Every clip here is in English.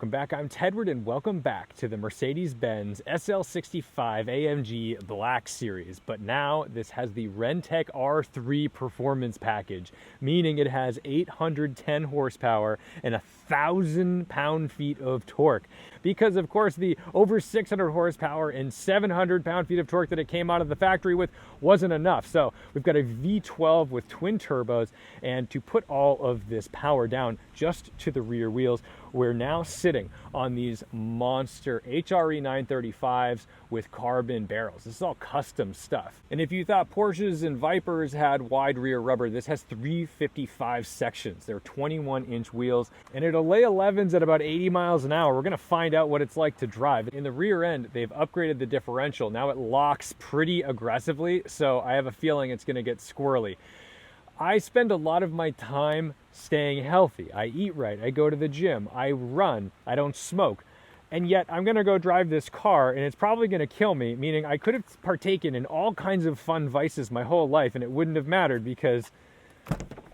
welcome back. I'm Tedward and welcome back to the Mercedes-Benz SL65 AMG Black Series. But now this has the Renntech R3 performance package, meaning it has 810 horsepower and 1,000 pound-feet of torque. Because of course the over 600 horsepower and 700 pound-feet of torque that it came out of the factory with wasn't enough. So we've got a V12 with twin turbos, and to put all of this power down just to the rear wheels, we're now sitting on these monster HRE 935s with carbon barrels. This is all custom stuff. And if you thought Porsches and Vipers had wide rear rubber, this has 355 sections. They're 21-inch wheels, and it'll lay 11s at about 80 miles an hour. We're gonna find out what it's like to drive. In the rear end, they've upgraded the differential. Now it locks pretty aggressively, so I have a feeling it's gonna get squirrely. I spend a lot of my time staying healthy. I eat right, I go to the gym, I run, I don't smoke. And yet I'm gonna go drive this car and it's probably gonna kill me, meaning I could have partaken in all kinds of fun vices my whole life and it wouldn't have mattered, because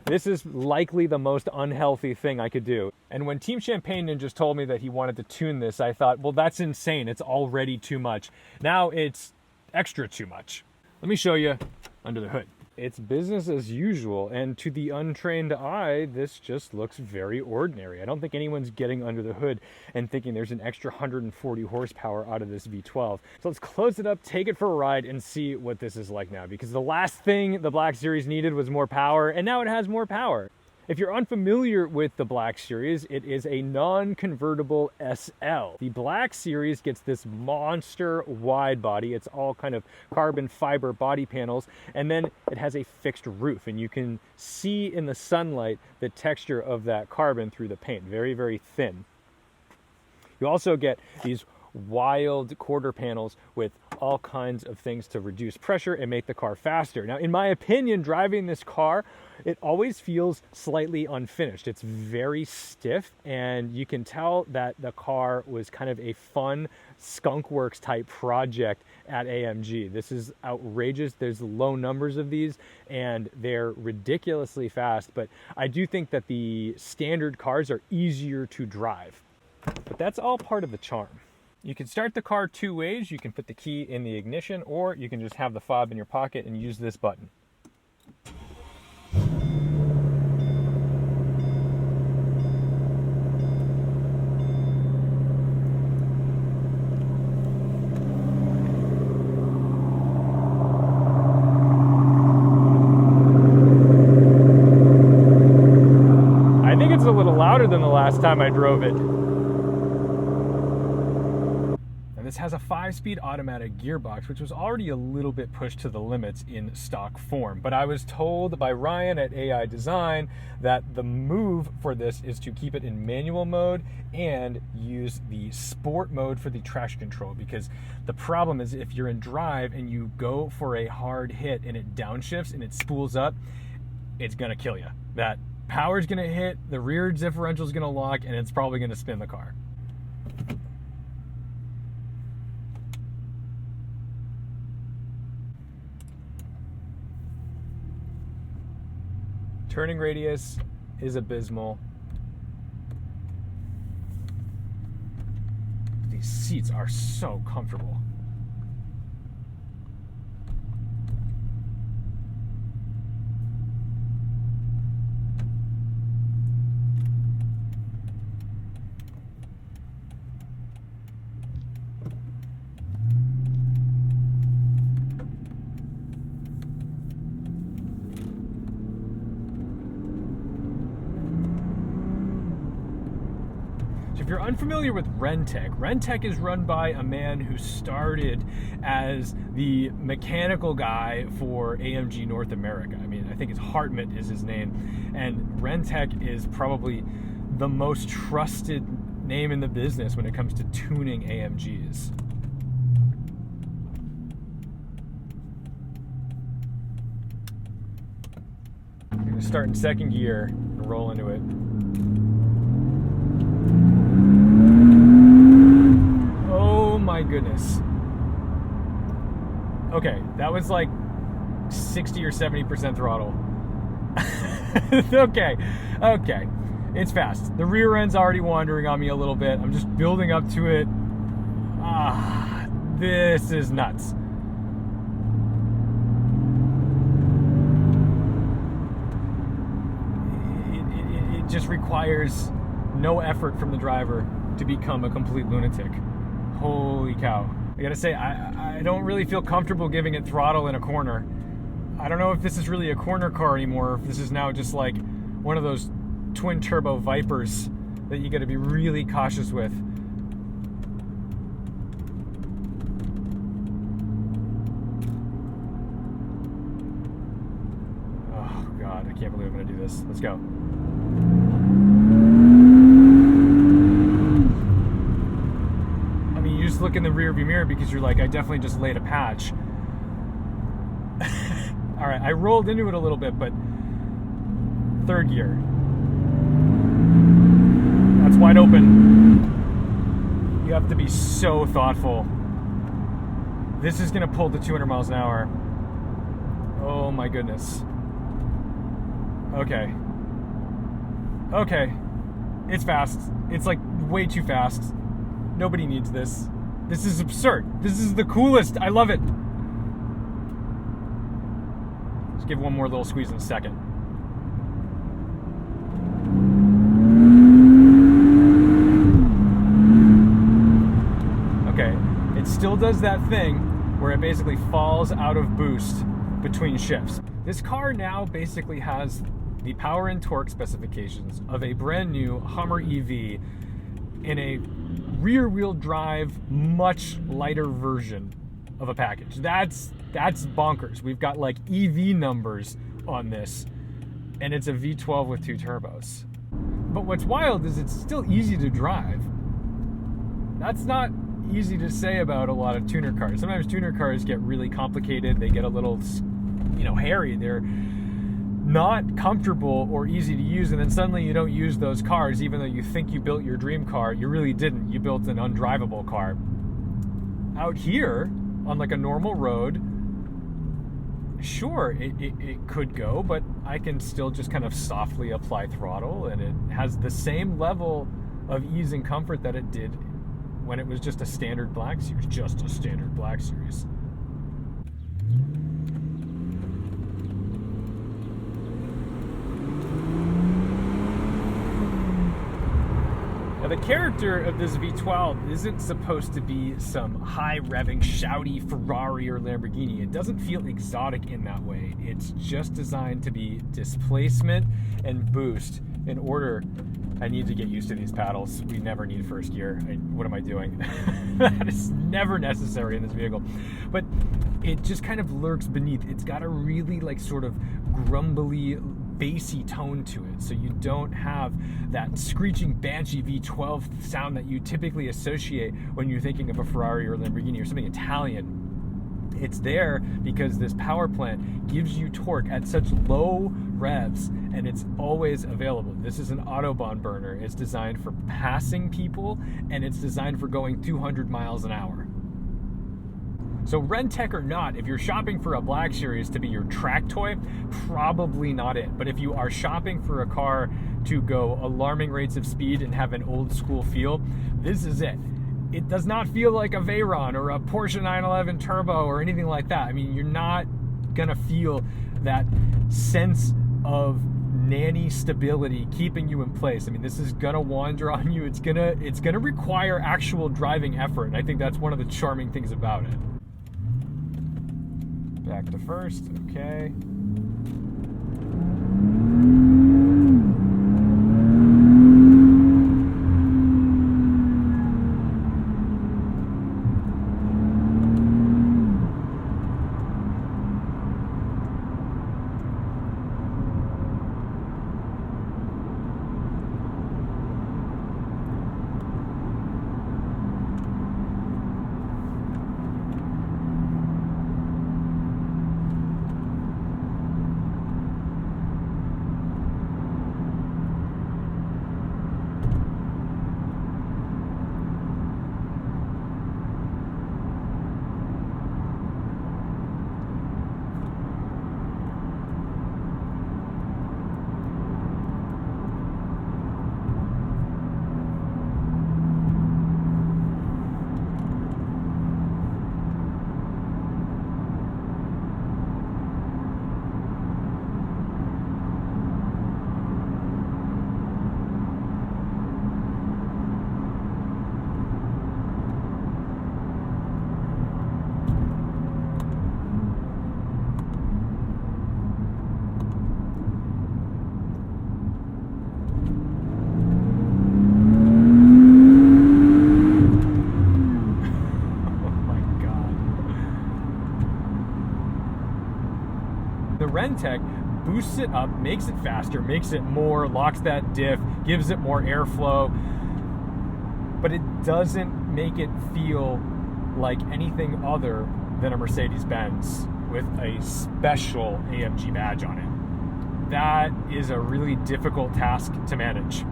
this is likely the most unhealthy thing I could do. And when Team Champagne Ninjas told me that he wanted to tune this, I thought, well, that's insane. It's already too much. Now it's extra too much. Let me show you under the hood. It's business as usual, and to the untrained eye, this just looks very ordinary. I don't think anyone's getting under the hood and thinking there's an extra 140 horsepower out of this V12. So let's close it up, take it for a ride, and see what this is like now, because the last thing the Black Series needed was more power, and now it has more power. If you're unfamiliar with the Black Series, it is a non-convertible SL. The Black Series gets this monster wide body. It's all kind of carbon fiber body panels, and then it has a fixed roof, and you can see in the sunlight the texture of that carbon through the paint. Very, very thin. You also get these wild quarter panels with all kinds of things to reduce pressure and make the car faster. Now, in my opinion, driving this car, it always feels slightly unfinished. It's very stiff, and you can tell that the car was kind of a fun skunkworks type project at AMG. This is outrageous. There's low numbers of these and they're ridiculously fast, but I do think that the standard cars are easier to drive. But that's all part of the charm. You can start the car two ways. You can put the key in the ignition, or you can just have the fob in your pocket and use this button. I think it's a little louder than the last time I drove it. This has a 5-speed automatic gearbox, which was already a little bit pushed to the limits in stock form. But I was told by Ryan at AI Design that the move for this is to keep it in manual mode and use the sport mode for the traction control, because the problem is if you're in drive and you go for a hard hit and it downshifts and it spools up, it's gonna kill you. That power's gonna hit, the rear differential is gonna lock, and it's probably gonna spin the car. Turning radius is abysmal. These seats are so comfortable. If you're unfamiliar with Renntech, Renntech is run by a man who started as the mechanical guy for AMG North America. I mean, I think it's Hartmut is his name, and Renntech is probably the most trusted name in the business when it comes to tuning AMGs. I'm going to start in second gear and roll into it. My goodness. Okay, that was like 60 or 70% throttle. Okay. It's fast. The rear end's already wandering on me a little bit. I'm just building up to it. This is nuts. It just requires no effort from the driver to become a complete lunatic. Holy cow. I gotta say, I don't really feel comfortable giving it throttle in a corner. I don't know if this is really a corner car anymore, if this is now just like one of those twin turbo Vipers that you gotta be really cautious with. Oh God, I can't believe I'm gonna do this. Let's go. I mean, you just look in the rearview mirror because you're like, I definitely just laid a patch. All right, I rolled into it a little bit, but third gear. That's wide open. You have to be so thoughtful. This is gonna pull to 200 miles an hour. Oh my goodness. Okay. Okay. It's fast. It's like way too fast. Nobody needs this. This is absurd. This is the coolest. I love it. Let's give one more little squeeze in a second. Okay, it still does that thing where it basically falls out of boost between shifts. This car now basically has the power and torque specifications of a brand new Hummer EV in a rear-wheel drive, much lighter version of a package. That's bonkers. We've got like EV numbers on this, and it's a V12 with 2 turbos. But what's wild is it's still easy to drive. That's not easy to say about a lot of tuner cars. Sometimes tuner cars get really complicated. They get a little, hairy. They're not comfortable or easy to use, and then suddenly you don't use those cars even though you think you built your dream car. You really didn't. You built an undrivable car. Out here on like a normal road, sure, it could go, but I can still just kind of softly apply throttle, and it has the same level of ease and comfort that it did when it was just a standard Black Series. Just a standard Black Series. The character of this V12 isn't supposed to be some high-revving, shouty Ferrari or Lamborghini. It doesn't feel exotic in that way. It's just designed to be displacement and boost in order. I need to get used to these paddles. We never need first gear. What am I doing? That is never necessary in this vehicle. But it just kind of lurks beneath. It's got a really sort of grumbly, bassy tone to it, so you don't have that screeching banshee V12 sound that you typically associate when you're thinking of a Ferrari or Lamborghini or something Italian. It's there because this power plant gives you torque at such low revs, and it's always available. This is an Autobahn burner. It's designed for passing people, and it's designed for going 200 miles an hour. So Renntech or not, if you're shopping for a Black Series to be your track toy, probably not it. But if you are shopping for a car to go alarming rates of speed and have an old school feel, this is it. It does not feel like a Veyron or a Porsche 911 Turbo or anything like that. I mean, you're not gonna feel that sense of nanny stability keeping you in place. I mean, this is gonna wander on you. It's gonna require actual driving effort, and I think that's one of the charming things about it. Back to first, okay. boosts it up, makes it faster, makes it more, locks that diff, gives it more airflow, but it doesn't make it feel like anything other than a Mercedes-Benz with a special AMG badge on it. That is a really difficult task to manage.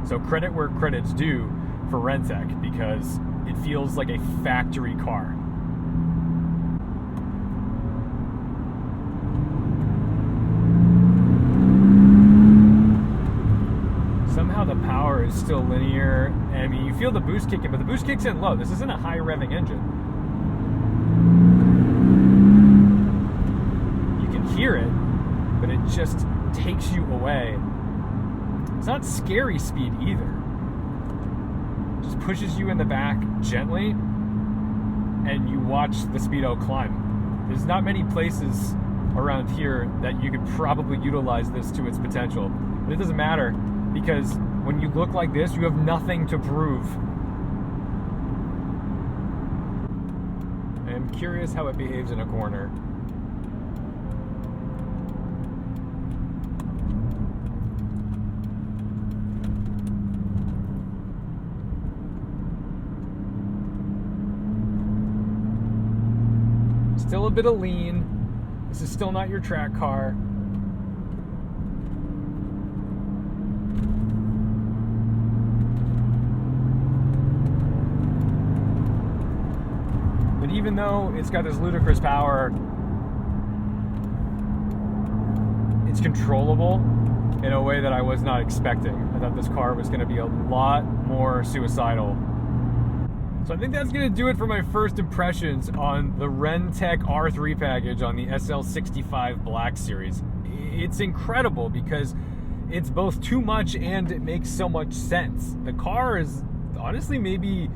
So credit where credit's due for Renntech, because it feels like a factory car. Somehow the power is still linear. I mean, you feel the boost kick in, but the boost kicks in low. This isn't a high revving engine. You can hear it, but it just takes you away. It's not scary speed either. It just pushes you in the back gently, and you watch the speedo climb. There's not many places around here that you could probably utilize this to its potential. But it doesn't matter, because when you look like this, you have nothing to prove. I am curious how it behaves in a corner. Still a bit of lean. This is still not your track car. But even though it's got this ludicrous power, it's controllable in a way that I was not expecting. I thought this car was going to be a lot more suicidal. So I think that's going to do it for my first impressions on the Renntech R3 package on the SL65 Black Series. It's incredible because it's both too much and it makes so much sense. The car is honestly maybe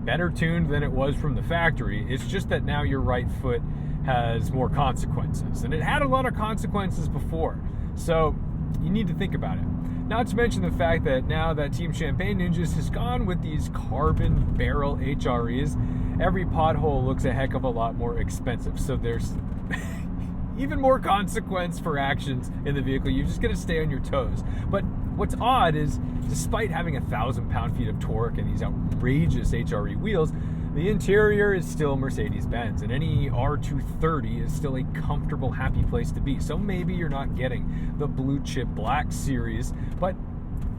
better tuned than it was from the factory. It's just that now your right foot has more consequences, and it had a lot of consequences before. So you need to think about it. Not to mention the fact that now that Team Champagne Ninjas has gone with these carbon barrel HREs, every pothole looks a heck of a lot more expensive. So there's even more consequence for actions in the vehicle. You're just going to stay on your toes. But what's odd is, despite having 1,000 pound-feet of torque and these outrageous HRE wheels, the interior is still Mercedes-Benz, and any R230 is still a comfortable, happy place to be. So maybe you're not getting the blue chip Black Series, but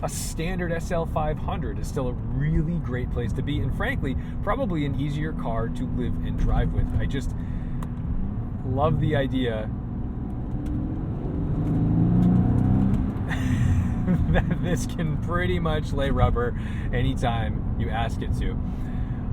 a standard SL500 is still a really great place to be, and frankly, probably an easier car to live and drive with. I just love the idea that this can pretty much lay rubber anytime you ask it to.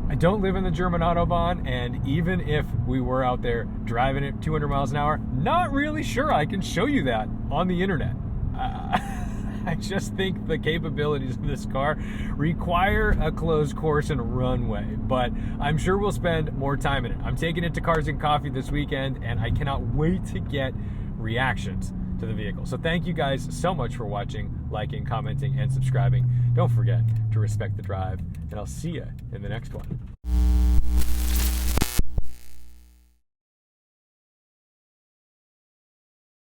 I don't live in the German Autobahn, and even if we were out there driving at 200 miles an hour, not really sure I can show you that on the internet. I just think the capabilities of this car require a closed course and runway, but I'm sure we'll spend more time in it. I'm taking it to Cars and Coffee this weekend, and I cannot wait to get reactions to the vehicle. So thank you guys so much for watching, liking, commenting, and subscribing. Don't forget to respect the drive, and I'll see you in the next one.